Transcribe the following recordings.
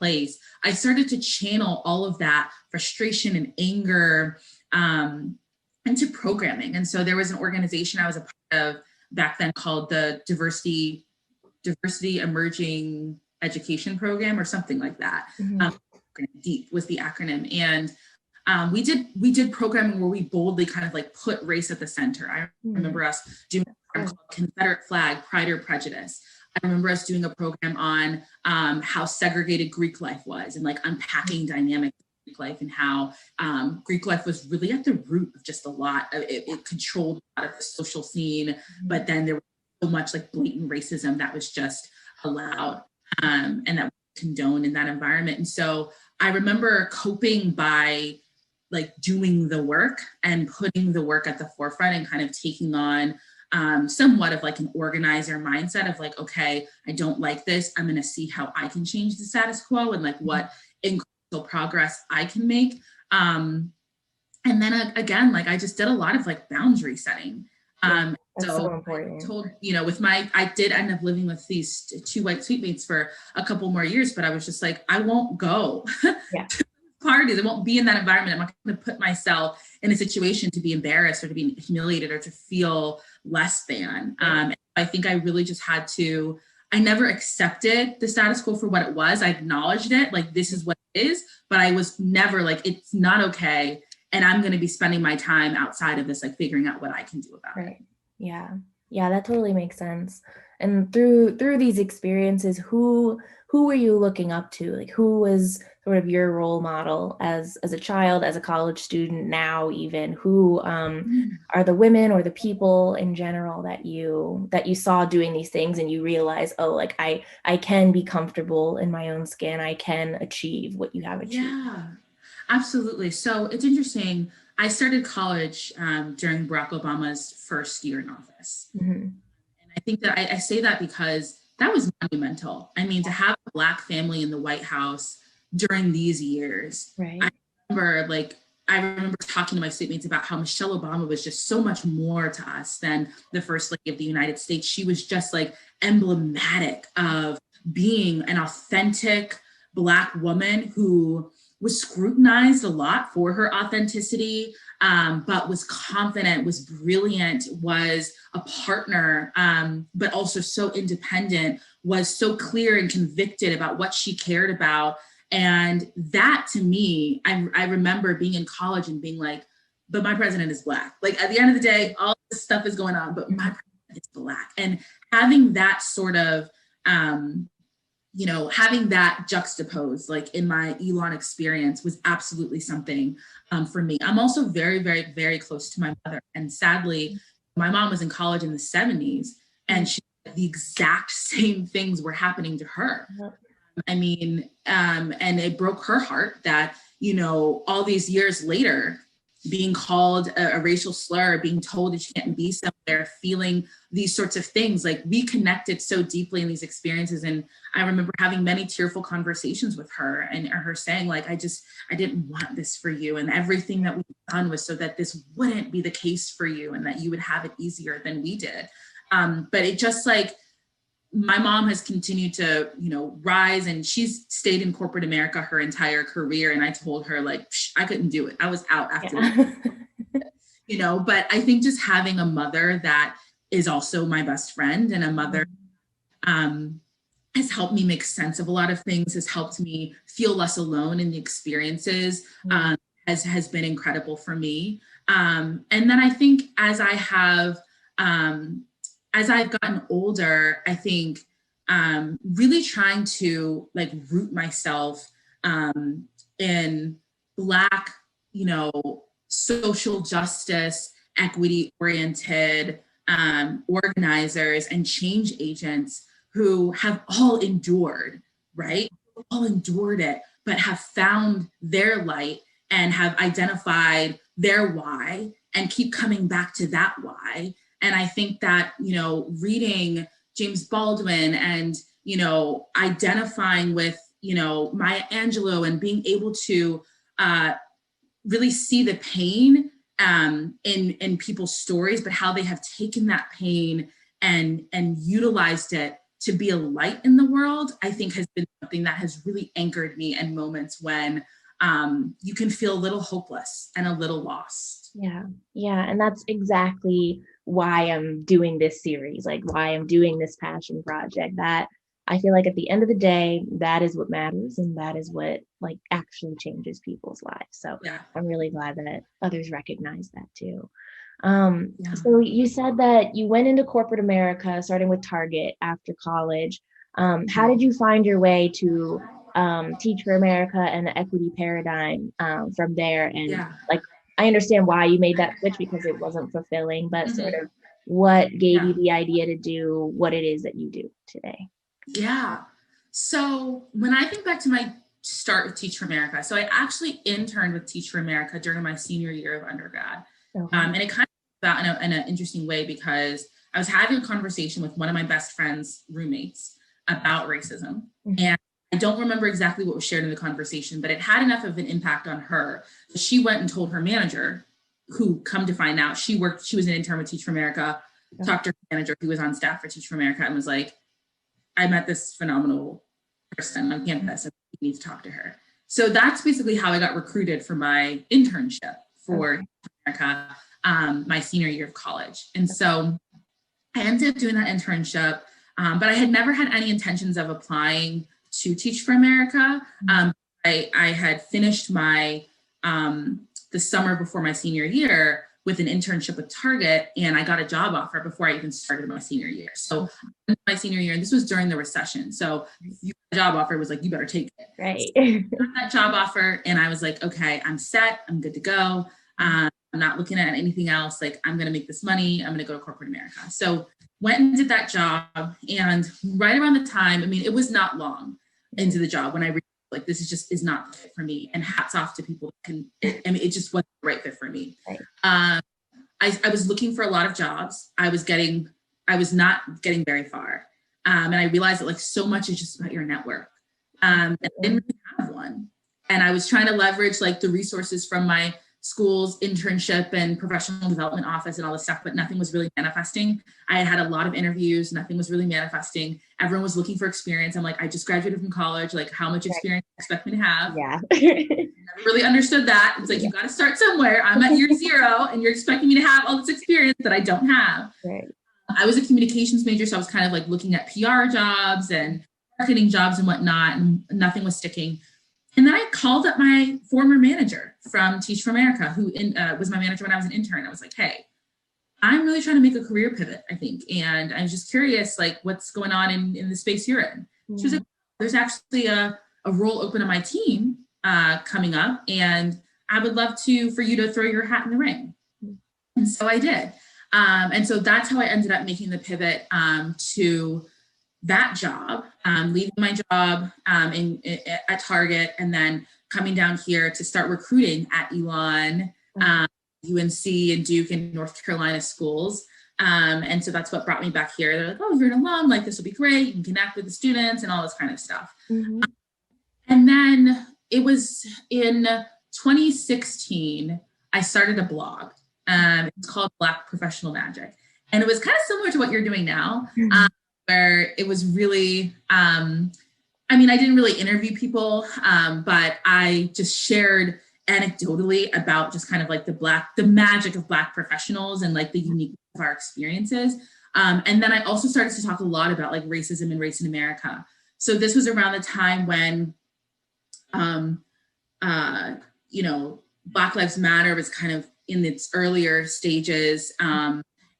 place, I started to channel all of that frustration and anger into programming. And so there was an organization I was a part of back then called the Diversity Emerging Education Program or something like that. DEEP was the acronym. And we did programming where we boldly kind of like put race at the center. I remember us doing a program called Confederate Flag, Pride or Prejudice. I remember us doing a program on how segregated Greek life was and like unpacking dynamics of Greek life and how Greek life was really at the root of just a lot of it controlled a lot of the social scene, but then there was so much like blatant racism that was just allowed and that was condoned in that environment. And so I remember coping by like doing the work and putting the work at the forefront and kind of taking on somewhat of like an organizer mindset of like, okay, I don't like this. I'm going to see how I can change the status quo and like what incremental progress I can make. And then again, like I just did a lot of like boundary setting. So important. I told, I did end up living with these two white suitemates for a couple more years, but I was just like, I won't go to parties. I won't be in that environment. I'm not going to put myself in a situation to be embarrassed or to be humiliated or to feel less than. I think I really just had to, I never accepted the status quo for what it was. I acknowledged it, like, this is what it is, but I was never like, it's not okay. And I'm going to be spending my time outside of this, like figuring out what I can do about it. Yeah. Yeah, that totally makes sense. And through these experiences, who were you looking up to? Like, who was sort of your role model as a child, as a college student, now even? Who are the women or the people in general that you saw doing these things and you realize, oh, like I can be comfortable in my own skin. I can achieve what you have achieved. Yeah, absolutely. So it's interesting. I started college during Barack Obama's first year in office. And I think that I say that because that was monumental. I mean, to have a Black family in the White House during these years, right. I remember talking to my students about how Michelle Obama was just so much more to us than the First Lady of the United States. She was just like emblematic of being an authentic Black woman who was scrutinized a lot for her authenticity, but was confident, was brilliant, was a partner, but also so independent, was so clear and convicted about what she cared about. And that, to me, I remember being in college and being like, but my president is Black. Like, at the end of the day, all this stuff is going on, but my president is Black. And having that sort of, having that juxtaposed, like in my Elon experience, was absolutely something for me. I'm also very, very, very close to my mother. And sadly, my mom was in college in the 70s, and the exact same things were happening to her. I mean, and it broke her heart that, all these years later, being called a racial slur, being told that you can't be somewhere, feeling these sorts of things, like, we connected so deeply in these experiences. And I remember having many tearful conversations with her and her saying, like, I didn't want this for you. And everything that we've done was so that this wouldn't be the case for you and that you would have it easier than we did. But it just like, my mom has continued to, rise, and she's stayed in corporate America her entire career. And I told her, like, I couldn't do it. I was out after that. But I think just having a mother that is also my best friend, and a mother has helped me make sense of a lot of things, has helped me feel less alone in the experiences, has been incredible for me. And then I think as I've gotten older, I think really trying to like root myself in Black, social justice, equity-oriented organizers and change agents who have all endured, right? All endured it, but have found their light and have identified their why and keep coming back to that why. And I think that, reading James Baldwin and, identifying with, Maya Angelou, and being able to really see the pain in people's stories, but how they have taken that pain and utilized it to be a light in the world, I think has been something that has really anchored me in moments when you can feel a little hopeless and a little lost. Yeah. Yeah. And that's exactly why I'm doing this series, like why I'm doing this passion project. That I feel like at the end of the day, that is what matters. And that is what like actually changes people's lives. So Yeah. I'm really glad that others recognize that too. Yeah. So you said that you went into corporate America, starting with Target after college. How did you find your way to Teach for America and the equity paradigm from there? And Yeah. like, I understand why you made that switch because it wasn't fulfilling, but sort Mhm. of what gave Yeah. you the idea to do what it is that you do today? Yeah. So when I think back to my start with Teach for America, so I actually interned with Teach for America during my senior year of undergrad. Okay. And it kind of came about in an interesting way because I was having a conversation with one of my best friend's roommates about racism. Mhm. And I don't remember exactly what was shared in the conversation, but it had enough of an impact on her. She went and told her manager, who come to find out, she was an intern with Teach for America, talked to her manager who was on staff for Teach for America and was like, I met this phenomenal person on campus and you need to talk to her. So that's basically how I got recruited for my internship for America, my senior year of college. And so I ended up doing that internship, but I had never had any intentions of applying to Teach for America. I had finished my the summer before my senior year with an internship with Target, and I got a job offer before I even started my senior year. So my senior year, and this was during the recession. So you got a job offer, was like, you better take it. Right. So I got that job offer, and I was like, okay, I'm set. I'm good to go. I'm not looking at anything else. Like, I'm going to make this money. I'm going to go to corporate America. So went and did that job. And right around the time, I mean, it was not long into the job when I realized, like, this is not the fit for me. And hats off to people that can, it just wasn't the right fit for me. Right. I was looking for a lot of jobs. I was not getting very far. And I realized that like so much is just about your network. And I didn't really have one. And I was trying to leverage like the resources from my school's internship and professional development office and all this stuff, but nothing was really manifesting. I had a lot of interviews, nothing was really manifesting. Everyone was looking for experience. I'm like, I just graduated from college. Like, how much experience do you expect me to have? Yeah. Never really understood that. It's like, you got to start somewhere. I'm at year 0 and you're expecting me to have all this experience that I don't have. Right. I was a communications major, so I was kind of like looking at PR jobs and marketing jobs and whatnot, and nothing was sticking. And then I called up my former manager from Teach for America, who was my manager when I was an intern. I was like, hey, I'm really trying to make a career pivot, I think. And I'm just curious, like, what's going on in the space you're in? She was like, there's actually a role open on my team coming up, and I would love for you to throw your hat in the ring. And so I did. And so that's how I ended up making the pivot to that job, leaving my job at Target, and then coming down here to start recruiting at Elon, UNC and Duke and North Carolina schools. And so that's what brought me back here. They're like, oh, you're an alum, like this will be great. You can connect with the students and all this kind of stuff. Mm-hmm. And then it was in 2016, I started a blog. It's called Black Professional Magic. And it was kind of similar to what you're doing now. Where it was really, I mean, I didn't really interview people, but I just shared anecdotally about just kind of like the magic of Black professionals and like the uniqueness of our experiences. And then I also started to talk a lot about like racism and race in America. So this was around the time when, Black Lives Matter was kind of in its earlier stages.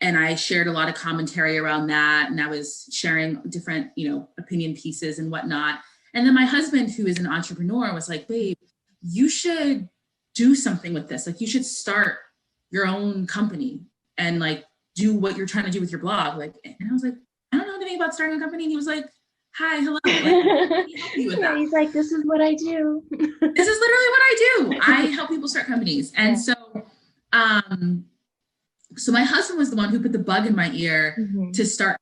And I shared a lot of commentary around that. And I was sharing different, opinion pieces and whatnot. And then my husband, who is an entrepreneur, was like, babe, you should do something with this. Like, you should start your own company and like do what you're trying to do with your blog. Like, and I was like, I don't know anything about starting a company. And he was like, hi, hello. Like, let me help you with that. He's like, this is what I do. This is literally what I do. I help people start companies. And so my husband was the one who put the bug in my ear to start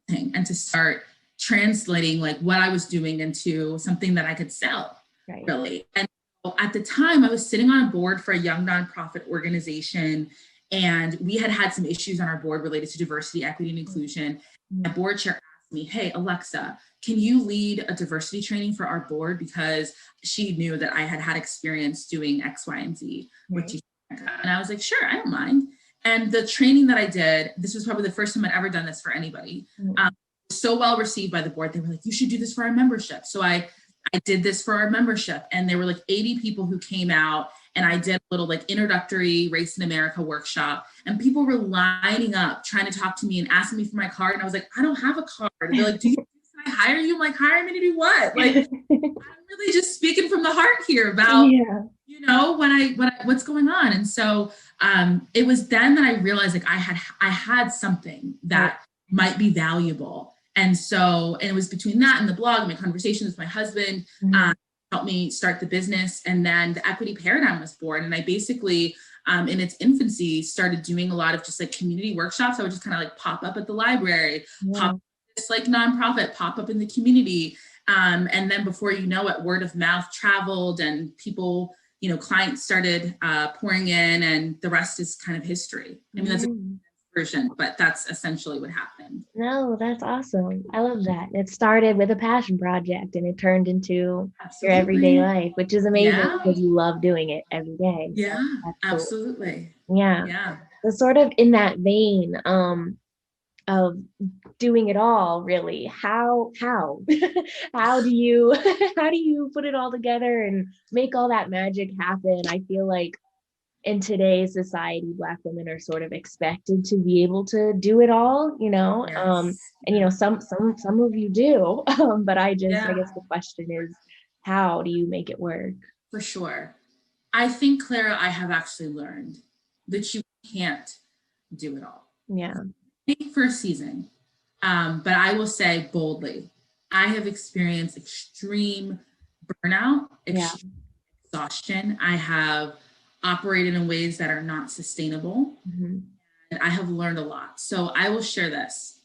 and to start translating like what I was doing into something that I could sell, really. And so at the time, I was sitting on a board for a young nonprofit organization, and we had some issues on our board related to diversity, equity, and inclusion. My board chair asked me, hey, Alexa, can you lead a diversity training for our board? Because she knew that I had had experience doing X, Y, and Z with teaching. And I was like, sure, I don't mind. And the training that I did, this was probably the first time I'd ever done this for anybody. So well received by the board. They were like, you should do this for our membership. So I did this for our membership, and there were like 80 people who came out, and I did a little like introductory Race in America workshop, and people were lining up trying to talk to me and asking me for my card. And I was like, I don't have a card. They're like, can I hire you? I'm like, hire me to do what? Like, I'm really just speaking from the heart here about, you know, what's going on. And so it was then that I realized like I had something that might be valuable. And so, and it was between that and the blog and my conversations with my husband, helped me start the business. And then the equity paradigm was born. And I basically, in its infancy, started doing a lot of just like community workshops. I would just kind of like pop up at the library, pop up this like nonprofit, pop up in the community. And then before you know it, word of mouth traveled, and people, you know, clients started pouring in, and the rest is kind of history. I mean, that's a version, but that's essentially what happened. No, that's awesome. I love that. It started with a passion project and it turned into your everyday life, which is amazing because you love doing it every day. Yeah, so absolutely. Cool. Yeah. So sort of in that vein of doing it all, really, how how do you put it all together and make all that magic happen? I feel like in today's society, Black women are sort of expected to be able to do it all, you know, and, you know, some of you do, but I guess the question is, how do you make it work? For sure. I think, Clara, I have actually learned that you can't do it all. Yeah. Maybe for a season. But I will say boldly, I have experienced extreme burnout, exhaustion. I have operated in ways that are not sustainable. And I have learned a lot. So I will share this.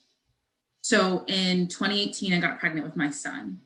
So in 2018, I got pregnant with my son.